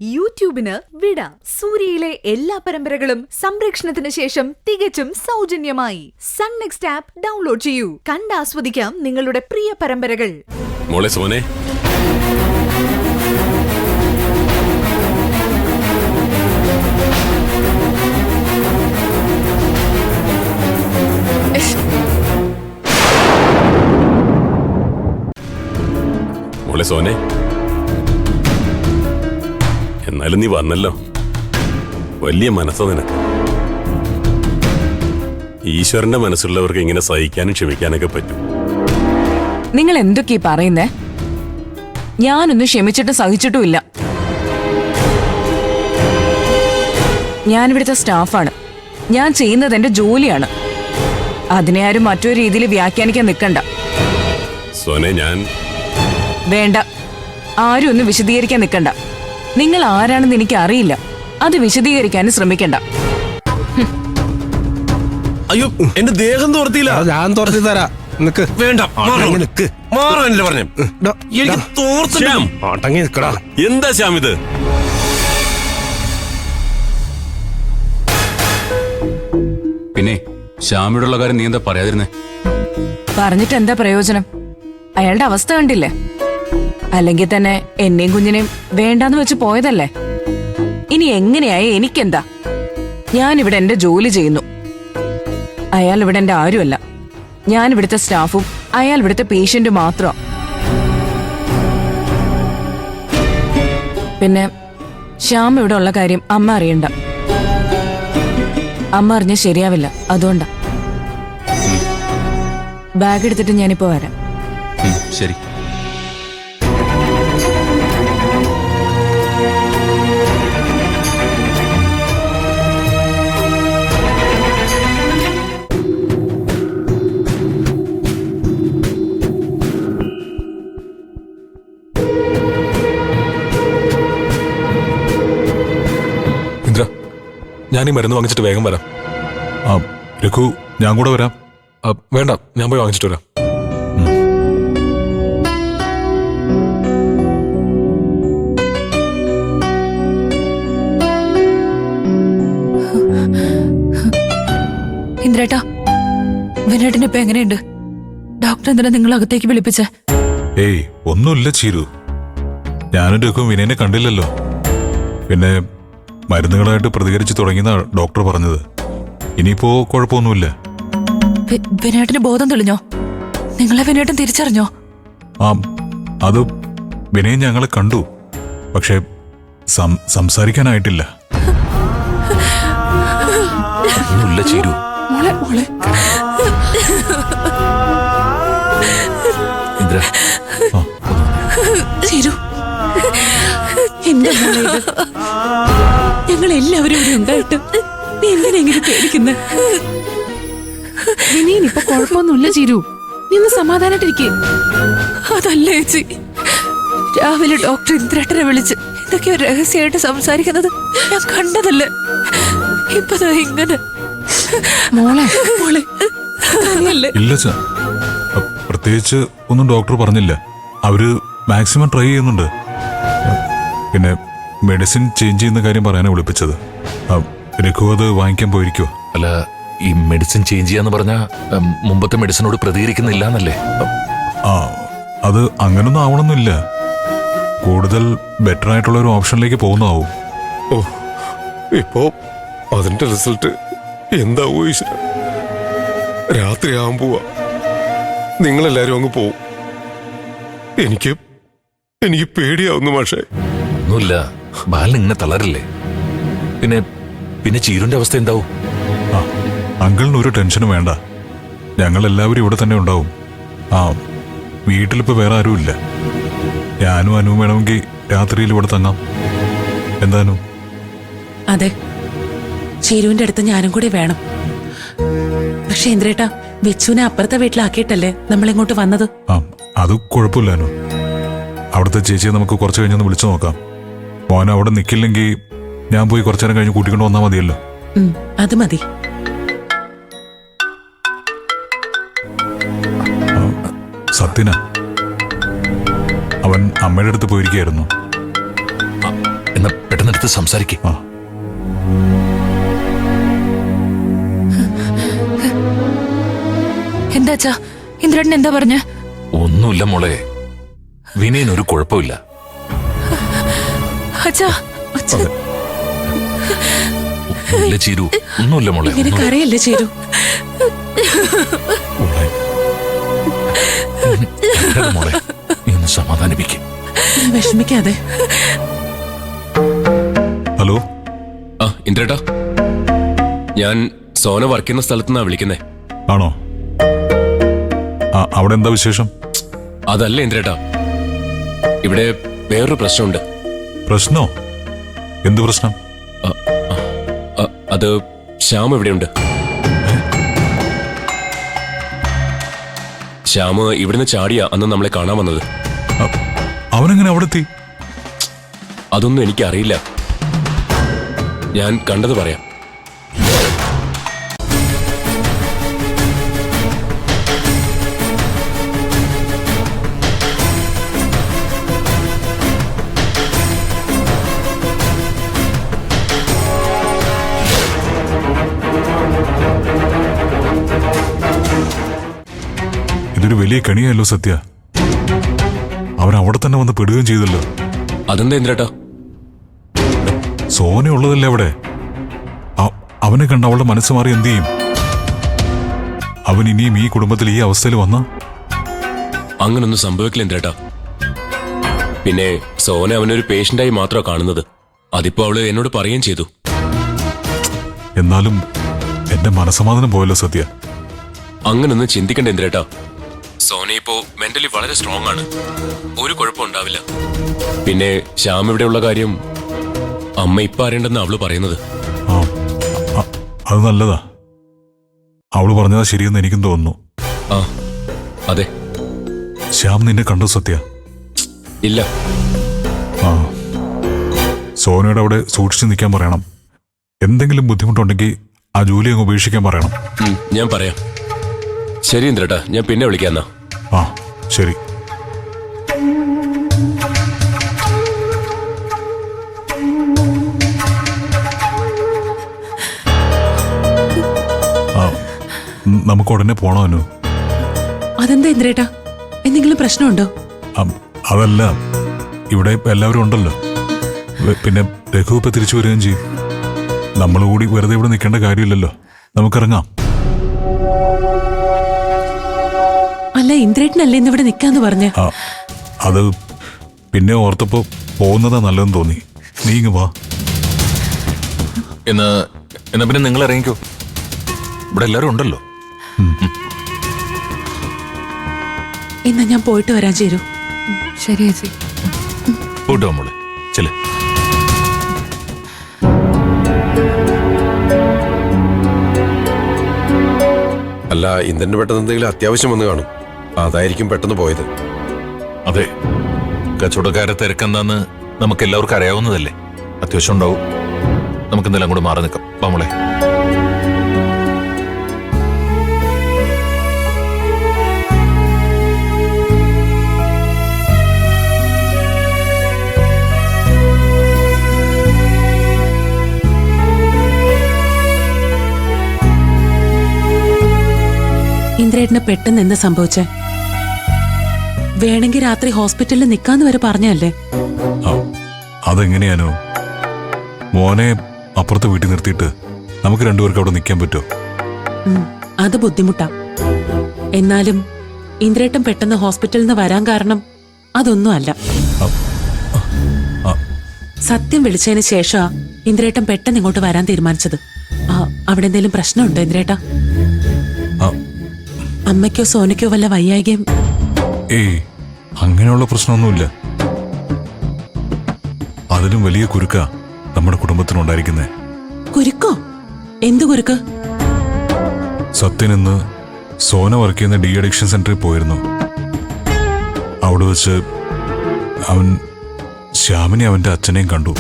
യൂട്യൂബിന് വിട. സൂര്യയിലെ എല്ലാ പരമ്പരകളും സംരക്ഷണത്തിന് ശേഷം തികച്ചും സൗജന്യമായി സൺ നെക്സ്റ്റ് ആപ്പ് ഡൗൺലോഡ് ചെയ്യൂ. കണ്ടാസ്വദിക്കാം നിങ്ങളുടെ പ്രിയ പരമ്പരകൾ. മോളെ സോനെ, മോളെ സോനെ, എന്നാലും നീ വന്നല്ലോ. വലിയ മനസ്സാ നിനക്ക്. ഈശ്വരന്റെ മനസ്സുള്ളവർക്ക് ഇങ്ങനെ സഹിക്കാനും ക്ഷമിക്കാനൊക്കെ പറ്റും. നിങ്ങൾ എന്തൊക്കെയാ പറയുന്നേ? ഞാനൊന്നും ക്ഷമിച്ചിട്ടും സഹിച്ചിട്ടുമില്ല. ഞാനിവിടുത്തെ സ്റ്റാഫാണ്. ഞാൻ ചെയ്യുന്നത് എന്റെ ജോലിയാണ്. അതിനെ ആരും മറ്റൊരു രീതിയിൽ വ്യാഖ്യാനിക്കാൻ നിൽക്കണ്ട. സോനെ, വേണ്ട, ആരും ഒന്നും വിശദീകരിക്കാൻ നിൽക്കണ്ട. നിങ്ങൾ ആരാണെന്ന് എനിക്ക് അറിയില്ല. അത് വിശദീകരിക്കാനും ശ്രമിക്കണ്ട. അയ്യോ, എന്റെ ദേഹം തോർത്തിയില്ല. ഞാൻ തോർത്തി തരാം. വേണ്ട, എന്താ ശ്യാം ഇത്? പിന്നെ ശ്യാമിയോടുള്ള കാര്യം നീ എന്താ പറയാതിരുന്നേ? പറഞ്ഞിട്ട് എന്താ പ്രയോജനം? അയാളുടെ അവസ്ഥ കണ്ടില്ലേ? അല്ലെങ്കിൽ തന്നെ എന്നെയും കുഞ്ഞിനെയും വേണ്ടാന്ന് വെച്ച് പോയതല്ലേ. ഇനി എങ്ങനെയായി എനിക്കെന്താ? ഞാനിവിടെ എന്റെ ജോലി ചെയ്യുന്നു. അയാൾ ഇവിടെ എന്റെ ആരുമല്ല. ഞാൻ ഇവിടുത്തെ സ്റ്റാഫും അയാൾ ഇവിടുത്തെ പേഷ്യന്റും മാത്രം. പിന്നെ ശ്യാം ഇവിടെ ഉള്ള കാര്യം അമ്മ അറിയണ്ട. അമ്മ അറിഞ്ഞ ശരിയാവില്ല. അതുകൊണ്ടാ. ബാഗ് എടുത്തിട്ട് ഞാനിപ്പോ വരാം. ശരി. ഞാൻ ഈ മരുന്ന് വാങ്ങിച്ചിട്ട് വേഗം വരാം. രഘു, ഞാൻ കൂടെ വരാം. വേണ്ട, ഞാൻ പോയി വാങ്ങിച്ചിട്ട് വരാം. ഇന്ദ്രേട്ടാ, വിനേട്ടന് ഇപ്പൊ എങ്ങനെയുണ്ട്? ഡോക്ടർ എന്തിനാ നിങ്ങൾ അകത്തേക്ക് വിളിപ്പിച്ചേ? ഏയ്, ഒന്നുമില്ല ചീരു. ഞാനും രഘു വിനയനെ കണ്ടില്ലല്ലോ. പിന്നെ മരുന്നുകളായിട്ട് പ്രതികരിച്ച് തുടങ്ങിയെന്നാ ഡോക്ടർ പറഞ്ഞത്. ഇനിയിപ്പോ കുഴപ്പമൊന്നുമില്ല. വിനേട്ടന് ബോധം തെളിഞ്ഞോ? നിങ്ങളെ വിനേട്ടൻ തിരിച്ചറിഞ്ഞോ? അത് വിനയൻ ഞങ്ങളെ കണ്ടു. പക്ഷെ സംസാരിക്കാനായിട്ടില്ല. ചീരു, ചീരു, എന്താ ഞങ്ങൾ എല്ലാവരും ഇവിടെ ഉണ്ടായിട്ടും നീ എന്തിനെങ്ങനെ പേടിക്കുന്ന? ഇനിയിപ്പോ കുഴപ്പമൊന്നുമില്ല ചീരു. നീ ഒന്ന് സമാധാനായിട്ടിരിക്കേ. അതല്ല ചേച്ചി, രാവിലെ ഡോക്ടർ ഇന്ദ്രേട്ടനെ വിളിച്ച് എന്തൊക്കെയോ രഹസ്യമായിട്ട് സംസാരിക്കുന്നത് ഞാൻ കണ്ടതല്ലേ. ഇപ്പതാ ഇങ്ങനെ. മോളെ ഇല്ല, പ്രത്യേകിച്ച് ഒന്നും ഡോക്ടർ പറഞ്ഞില്ല. അവര് മാക്സിമം ട്രൈ ചെയ്യുന്നുണ്ട്. പിന്നെ മെഡിസിൻ ചേഞ്ച് ചെയ്യുന്ന കാര്യം പറയാനാണ് വിളിപ്പിച്ചത്. രഘു അത് വാങ്ങിക്കാൻ പോയിരിക്കുവോ? അല്ല, ഈ മെഡിസിൻ ചേഞ്ച് ചെയ്യാന്ന് പറഞ്ഞാ മുമ്പത്തെ മെഡിസിനോട് പ്രതികരിക്കുന്നില്ല എന്നല്ലേ? അത് അങ്ങനൊന്നും ആവണമെന്നില്ല. കൂടുതൽ ബെറ്റർ ആയിട്ടുള്ള ഒരു ഓപ്ഷനിലേക്ക് പോകുന്നതാവും. ഇപ്പോ അതിന്റെ റിസൾട്ട് എന്താവോ ഈശ്വര. രാത്രി ആവാൻ പോവാ. നിങ്ങളെല്ലാരും അങ്ങ് പോവും. എനിക്ക് പേടിയാവുന്നു മാഷേ. ഒന്നുമില്ല, ബാലിന് ഇങ്ങനെ തളരില്ലേ. പിന്നെ ചീരുന്റെ അവസ്ഥ എന്താവും? അങ്കിളിന് ഒരു ടെൻഷനും വേണ്ട. ഞങ്ങളെല്ലാവരും ഇവിടെ തന്നെ ഉണ്ടാവും. വീട്ടിലിപ്പോ വേറെ ആരുമില്ല. ഞാനും അനുവും വേണമെങ്കിൽ രാത്രിയിൽ ഇവിടെ തങ്ങാം. എന്താനു? അതെ, ചീരുവിന്റെ അടുത്ത് ഞാനും കൂടി വേണം. പക്ഷെ ഇന്ദ്രേട്ടാ, വിച്ചുവിനെ അപ്പുറത്തെ വീട്ടിലാക്കിയിട്ടല്ലേ നമ്മളിങ്ങോട്ട് വന്നത്. അത് കുഴപ്പമില്ലാനു. അവിടുത്തെ ചേച്ചിയെ നമുക്ക് കുറച്ച് കഴിഞ്ഞൊന്ന് വിളിച്ചു നോക്കാം. മോൻ അവിടെ നിൽക്കില്ലെങ്കിൽ ഞാൻ പോയി കുറച്ചു നേരം കഴിഞ്ഞ് കൂട്ടിക്കൊണ്ട് വന്നാൽ മതിയല്ലോ. അത് മതി. സത്യന, അവൻ അമ്മയുടെ അടുത്ത് പോയിരിക്കുകയായിരുന്നു. എന്നാ പെട്ടെന്നെടുത്ത് സംസാരിക്കേ. ആ എന്താച്ചാ ഇന്ദ്രേട്ടൻ എന്താ പറഞ്ഞ? ഒന്നുമില്ല മോളെ, വിനയനൊരു കുഴപ്പമില്ല. അച്ഛാ അച്ഛാ ഒന്നുമില്ല ചീരു, ഒന്നുമില്ല മോളെ. ഇങ്ങനെ കരയല്ലേ ചേരു. മോളെ നീ ഒന്ന് സമാധാനിപ്പിക്കും. വിഷമിക്കാതെ. ഹലോ. ആ ഇന്ദ്രേട്ടാ, ഞാൻ സോന വർക്ക് ചെയ്യുന്ന സ്ഥലത്തുനിന്നാ വിളിക്കുന്നേ. ആണോ? അവിടെ എന്താ വിശേഷം? അതല്ല ഇന്ദ്രേട്ടാ, ഇവിടെ വേറൊരു പ്രശ്നമുണ്ട്. പ്രശ്നോ? എന്ത് പ്രശ്നം? അത് ശ്യാം ഇവിടെയുണ്ട്. ശ്യാം ഇവിടുന്ന് ചാടിയാ അന്ന് നമ്മളെ കാണാൻ വന്നത്. അവനെങ്ങനെ അവിടെ എത്തി? അതൊന്നും എനിക്കറിയില്ല, ഞാൻ കണ്ടത് പറയാം. ഇതൊരു വലിയ കണിയല്ലോ സത്യ. അവൻ അവിടെ തന്നെ വന്ന് പെടുകയും ചെയ്തല്ലോ. അതെന്താ ഇന്ദ്രേട്ടാ? സോന ഉള്ളതല്ലേ അവിടെ. അവനെ കണ്ട അവളുടെ മനസ്സ് മാറി എന്ത് ചെയ്യും? അവൻ ഇനിയും ഈ കുടുംബത്തിൽ ഈ അവസ്ഥയിൽ വന്ന അങ്ങനൊന്നും സംഭവിക്കില്ല ഇന്ദ്രേട്ടാ. പിന്നെ സോന അവനൊരു പേഷ്യന്റായി മാത്രമാണ് കാണുന്നത്. അതിപ്പോ അവള് എന്നോട് പറയുകയും ചെയ്തു. എന്നാലും എന്റെ മനസ്സമാധാനം പോയല്ലോ സത്യ. അങ്ങനൊന്നും ചിന്തിക്കണ്ട ഇന്ദ്രേട്ടാ. സോന ഇപ്പോ മെന്റലി വളരെ സ്ട്രോങ് ആണ്, ഒരു കുഴപ്പം ഉണ്ടാവില്ല. പിന്നെ ശ്യാം ഇവിടെയുള്ള കാര്യം അമ്മ ഇപ്പൊ അറിയണ്ടെന്ന് അവള് പറയുന്നത്. അത് നല്ലതാ. അവള് പറഞ്ഞതാ ശരിയെന്ന് എനിക്കും തോന്നുന്നു. ആ അതെ. ശ്യാം നിന്നെ കണ്ടു സത്യ? ഇല്ല. ആ, സോനയുടെ അവിടെ സൂക്ഷിച്ചു നിൽക്കാൻ പറയണം. എന്തെങ്കിലും ബുദ്ധിമുട്ടുണ്ടെങ്കിൽ ആ ജോലി അങ്ങ് ഉപേക്ഷിക്കാൻ പറയണം. ഞാൻ പറയാം. ശരി ഇന്ദ്രേട്ടാ, ഞാൻ പിന്നെ വിളിക്കാന്നാ. ആ ശരി. നമുക്ക് ഉടനെ പോണോ അനു? അതെന്താ ഇന്ദ്രേട്ടാ, എന്തെങ്കിലും പ്രശ്നമുണ്ടോ? അതല്ല, ഇവിടെ എല്ലാവരും ഉണ്ടല്ലോ. പിന്നെ രഘു ഇപ്പൊ തിരിച്ചു വരികയും ചെയ്യും. നമ്മൾ കൂടി വെറുതെ ഇവിടെ നിൽക്കേണ്ട കാര്യമില്ലല്ലോ. നമുക്കിറങ്ങാം. അല്ല, ഇന്ദ്രേട്ടനല്ലേ ഇന്നിവിടെ നിൽക്കാന്ന് പറഞ്ഞ? അത് പിന്നെ ഓർത്തപ്പോ പോകുന്നതാ നല്ലതെന്ന് തോന്നി. നീ ഇങ്ങ് വാ. എന്നാ പിന്നെ നിങ്ങൾ ഇറങ്ങിക്കോ, ഇവിടെ എല്ലാരും ഉണ്ടല്ലോ. എന്നാ ഞാൻ പോയിട്ട് വരാൻ ചേരൂ. ശരി ചേച്ചി. പോയിട്ട് വാ മോളെ, ചെല്ലേ. അല്ല, ഇന്ദ്രന് പെട്ടെന്ന് എന്തെങ്കിലും അത്യാവശ്യം വന്ന് കാണും, അതായിരിക്കും പെട്ടെന്ന് പോയത്. അതെ, കച്ചവടക്കാരെ തിരക്കെന്താന്ന് നമുക്ക് എല്ലാവർക്കും അറിയാവുന്നതല്ലേ. അത്യാവശ്യം ഉണ്ടാവും. നമുക്ക് എന്തെല്ലാം കൂടെ മാറി നിൽക്കാം. വാ മോളെ. ഇന്ദ്രേട്ടന് പെട്ടെന്ന് എന്താ സംഭവിച്ചേ? വേണമെങ്കിൽ രാത്രി ഹോസ്പിറ്റലിൽ നിൽക്കാന്ന് വരെ പറഞ്ഞല്ലേ? അതെങ്ങനെയാനോ? മോനെ അപ്പുറത്ത് വീട്ടിൽ നിർത്തിയിട്ട് നമുക്ക് രണ്ടുപേർക്ക് അവിടെ നിൽക്കാൻ പറ്റുമോ? അത് ബുദ്ധിമുട്ടാ. എന്നാലും ഇന്ദ്രേട്ടൻ പെട്ടെന്ന് ഹോസ്പിറ്റലിൽ നിന്ന് വരാൻ കാരണം അതൊന്നും അല്ല. സത്യം വിളിച്ചതിന് ശേഷമാ ഇന്ദ്രേട്ടൻ പെട്ടെന്ന് ഇങ്ങോട്ട് വരാൻ തീരുമാനിച്ചത്. അവിടെ എന്തെങ്കിലും പ്രശ്നമുണ്ടോ ഇന്ദ്രേട്ടാ? അമ്മയ്ക്കോ സോനയ്ക്കോ വല്ല വയ്യായികയും? ഏയ്, അങ്ങനെയുള്ള പ്രശ്നമൊന്നുമില്ല. അതിലും വലിയ കുരുക്കാ നമ്മുടെ കുടുംബത്തിനുണ്ടായിരിക്കുന്നേ. കുരുക്കോ? എന്തു കുരുക്ക്? സത്യൻ ഇന്ന് സോന വർക്ക് ചെയ്യുന്ന ഡി അഡിക്ഷൻ സെന്ററിൽ പോയിരുന്നു. അവിടെ വെച്ച് അവൻ ശ്യാമിനെ അവന്റെ അച്ഛനെയും കണ്ടു.